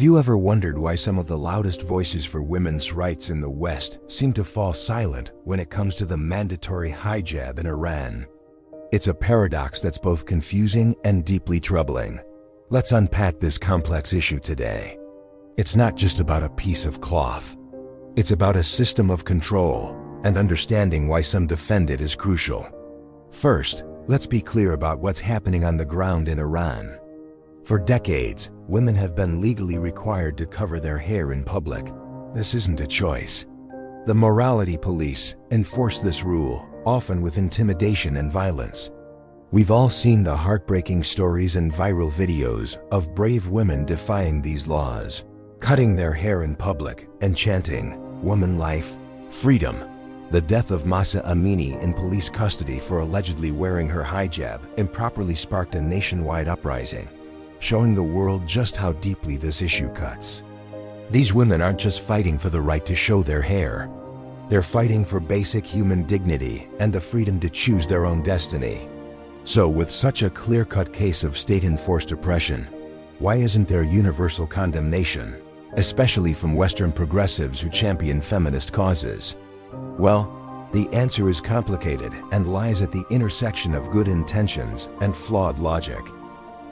you ever wondered why some of the loudest voices for women's rights in the West seem to fall silent when it comes to the mandatory hijab in Iran? It's a paradox that's both confusing and deeply troubling. Let's unpack this complex issue today. It's not just about a piece of cloth. It's about a system of control, and understanding why some defend it is crucial. First, let's be clear about what's happening on the ground in Iran. For decades, women have been legally required to cover their hair in public. This isn't a choice. The morality police enforce this rule, often with intimidation and violence. We've all seen the heartbreaking stories and viral videos of brave women defying these laws, cutting their hair in public and chanting, "Woman life, freedom." The death of Mahsa Amini in police custody for allegedly wearing her hijab improperly sparked a nationwide uprising, showing the world just how deeply this issue cuts. These women aren't just fighting for the right to show their hair. They're fighting for basic human dignity and the freedom to choose their own destiny. So with such a clear-cut case of state-enforced oppression, why isn't there universal condemnation, especially from Western progressives who champion feminist causes? Well, the answer is complicated and lies at the intersection of good intentions and flawed logic.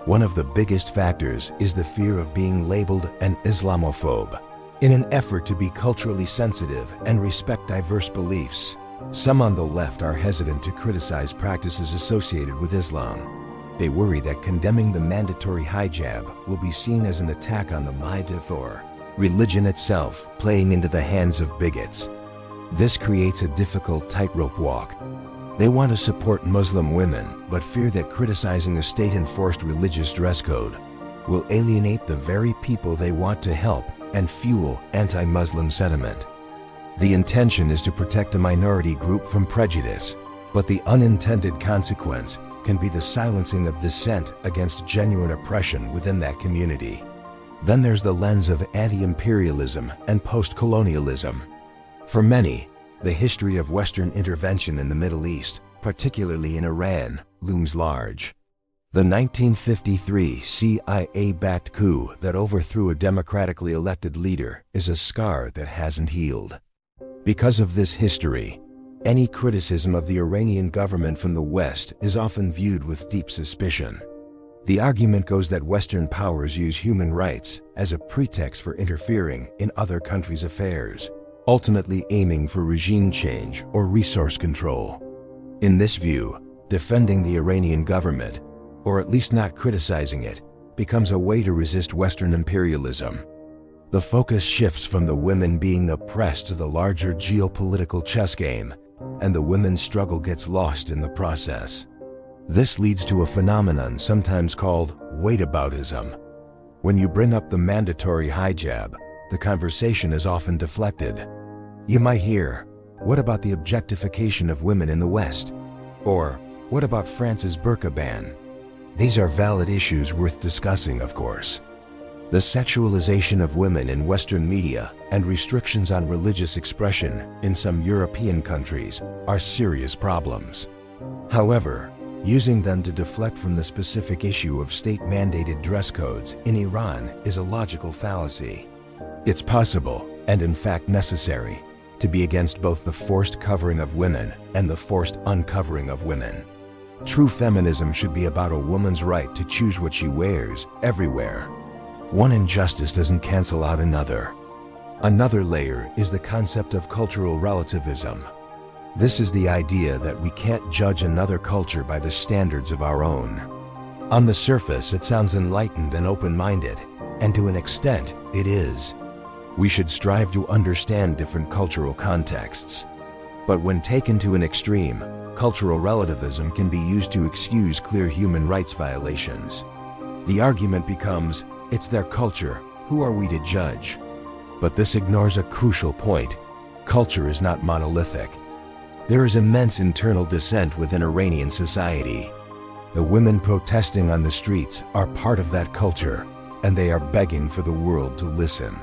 One of the biggest factors is the fear of being labeled an Islamophobe. In an effort to be culturally sensitive and respect diverse beliefs, some on the left are hesitant to criticize practices associated with Islam. They worry that condemning the mandatory hijab will be seen as an attack on the Maidif or religion itself, playing into the hands of bigots. This creates a difficult tightrope walk. They want to support Muslim women, but fear that criticizing a state-enforced religious dress code will alienate the very people they want to help and fuel anti-Muslim sentiment. The intention is to protect a minority group from prejudice, but the unintended consequence can be the silencing of dissent against genuine oppression within that community. Then there's the lens of anti-imperialism and post-colonialism. For many, the history of Western intervention in the Middle East, particularly in Iran, looms large. The 1953 CIA-backed coup that overthrew a democratically elected leader is a scar that hasn't healed. Because of this history, any criticism of the Iranian government from the West is often viewed with deep suspicion. The argument goes that Western powers use human rights as a pretext for interfering in other countries' affairs, ultimately aiming for regime change or resource control. In this view, defending the Iranian government, or at least not criticizing it, becomes a way to resist Western imperialism. The focus shifts from the women being oppressed to the larger geopolitical chess game, and the women's struggle gets lost in the process. This leads to a phenomenon sometimes called whataboutism. When you bring up the mandatory hijab, the conversation is often deflected. You might hear, "What about the objectification of women in the West?" Or, "What about France's burqa ban?" These are valid issues worth discussing, of course. The sexualization of women in Western media and restrictions on religious expression in some European countries are serious problems. However, using them to deflect from the specific issue of state-mandated dress codes in Iran is a logical fallacy. It's possible, and in fact necessary, to be against both the forced covering of women and the forced uncovering of women. True feminism should be about a woman's right to choose what she wears, everywhere. One injustice doesn't cancel out another. Another layer is the concept of cultural relativism. This is the idea that we can't judge another culture by the standards of our own. On the surface, it sounds enlightened and open-minded, and to an extent, it is. We should strive to understand different cultural contexts. But when taken to an extreme, cultural relativism can be used to excuse clear human rights violations. The argument becomes, it's their culture, who are we to judge? But this ignores a crucial point. Culture is not monolithic. There is immense internal dissent within Iranian society. The women protesting on the streets are part of that culture, and they are begging for the world to listen.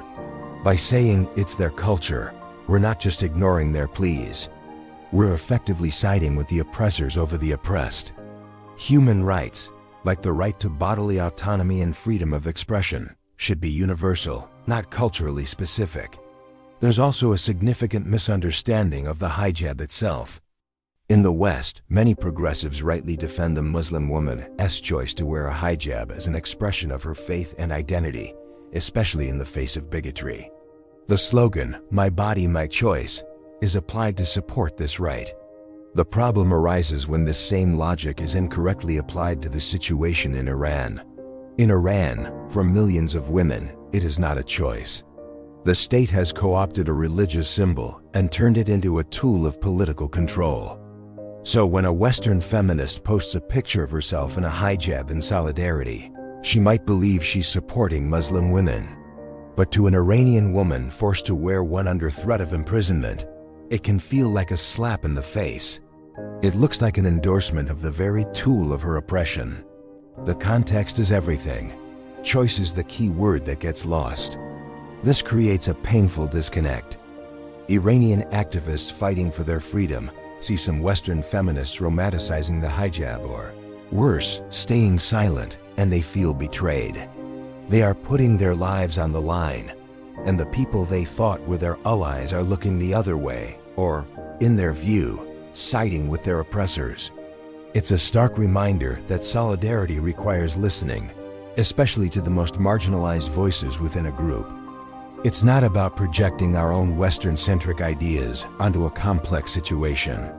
By saying it's their culture, we're not just ignoring their pleas. We're effectively siding with the oppressors over the oppressed. Human rights, like the right to bodily autonomy and freedom of expression, should be universal, not culturally specific. There's also a significant misunderstanding of the hijab itself. In the West, many progressives rightly defend the Muslim woman's choice to wear a hijab as an expression of her faith and identity, especially in the face of bigotry. The slogan, "My body, my choice," is applied to support this right. The problem arises when this same logic is incorrectly applied to the situation in Iran. In Iran, for millions of women, it is not a choice. The state has co-opted a religious symbol and turned it into a tool of political control. So when a Western feminist posts a picture of herself in a hijab in solidarity, she might believe she's supporting Muslim women. But to an Iranian woman forced to wear one under threat of imprisonment, it can feel like a slap in the face. It looks like an endorsement of the very tool of her oppression. The context is everything. Choice is the key word that gets lost. This creates a painful disconnect. Iranian activists fighting for their freedom see some Western feminists romanticizing the hijab, or worse, staying silent, and they feel betrayed. They are putting their lives on the line, and the people they thought were their allies are looking the other way, or, in their view, siding with their oppressors. It's a stark reminder that solidarity requires listening, especially to the most marginalized voices within a group. It's not about projecting our own Western-centric ideas onto a complex situation.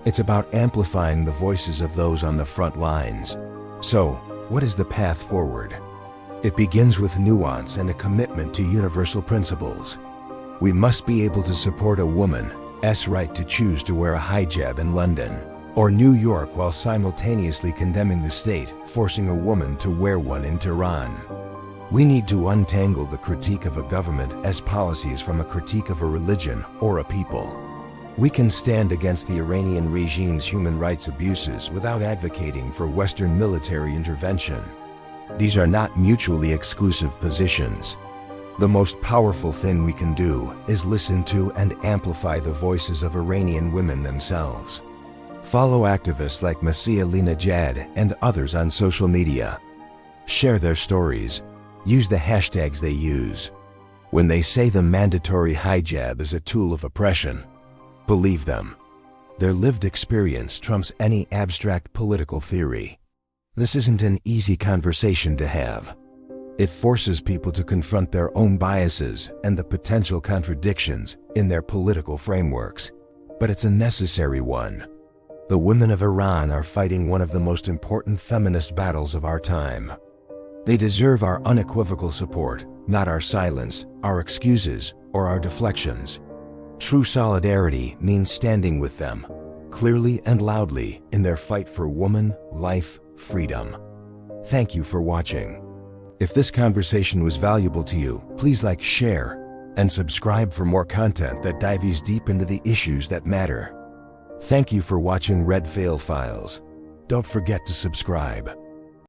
It's about amplifying the voices of those on the front lines. So, what is the path forward? It begins with nuance and a commitment to universal principles. We must be able to support a woman's right to choose to wear a hijab in London or New York while simultaneously condemning the state forcing a woman to wear one in Tehran. We need to untangle the critique of a government as policies from a critique of a religion or a people. We can stand against the Iranian regime's human rights abuses without advocating for Western military intervention. These are not mutually exclusive positions. The most powerful thing we can do is listen to and amplify the voices of Iranian women themselves. Follow activists like Masia Linajad and others on social media. Share their stories. Use the hashtags they use. When they say the mandatory hijab is a tool of oppression, believe them. Their lived experience trumps any abstract political theory. This isn't an easy conversation to have. It forces people to confront their own biases and the potential contradictions in their political frameworks. But it's a necessary one. The women of Iran are fighting one of the most important feminist battles of our time. They deserve our unequivocal support, not our silence, our excuses, or our deflections. True solidarity means standing with them, clearly and loudly, in their fight for woman, life, freedom. Thank you for watching. If this conversation was valuable to you, please like, share, and subscribe for more content that dives deep into the issues that matter. Thank you for watching Red Fail Files. Don't forget to subscribe.